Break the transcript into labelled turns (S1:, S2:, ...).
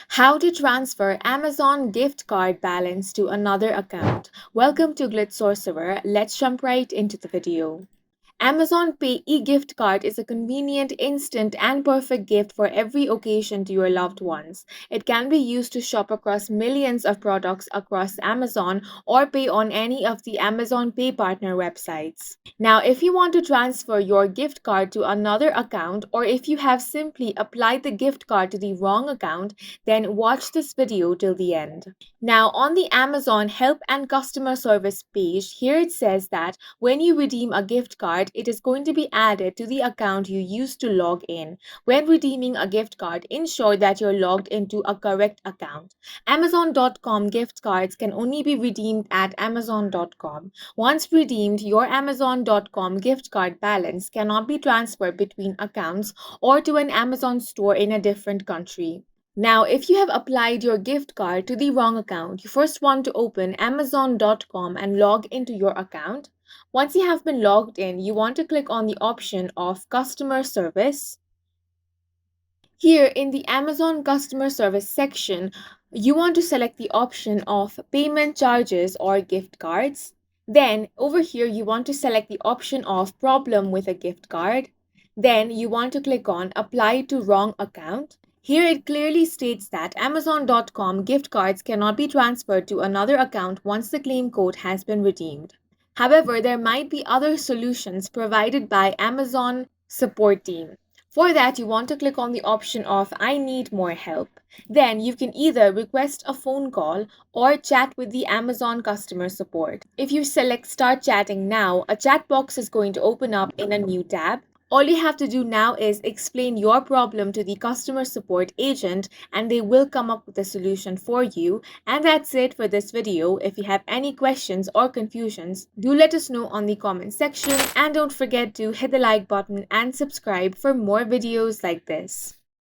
S1: How to transfer Amazon gift card balance to another account. Welcome to Glitz Sorcerer. Let's jump right into the video. Amazon Pay e-gift card is a convenient, instant, and perfect gift for every occasion to your loved ones. It can be used to shop across millions of products across Amazon or pay on any of the Amazon Pay partner websites. Now, if you want to transfer your gift card to another account, or if you have simply applied the gift card to the wrong account, then watch this video till the end. Now, on the Amazon Help and Customer Service page, here it says that when you redeem a gift card, it is going to be added to the account you used to log in. When redeeming a gift card, ensure that you're logged into a correct account. Amazon.com gift cards can only be redeemed at Amazon.com. Once redeemed, your Amazon.com gift card balance cannot be transferred between accounts or to an Amazon store in a different country. Now, if you have applied your gift card to the wrong account, you first want to open Amazon.com and log into your account. Once you have been logged in, you want to click on the option of Customer Service. Here in the Amazon Customer Service section, you want to select the option of Payment Charges or Gift Cards. Then over here, you want to select the option of Problem with a Gift Card. Then you want to click on Apply to Wrong Account. Here it clearly states that Amazon.com gift cards cannot be transferred to another account once the claim code has been redeemed. However, there might be other solutions provided by Amazon support team. For that, you want to click on the option of I need more help. Then you can either request a phone call or chat with the Amazon customer support. If you select Start Chatting Now, a chat box is going to open up in a new tab. All you have to do now is explain your problem to the customer support agent and they will come up with a solution for you. And that's it for this video. If you have any questions or confusions, do let us know on the comment section and don't forget to hit the like button and subscribe for more videos like this.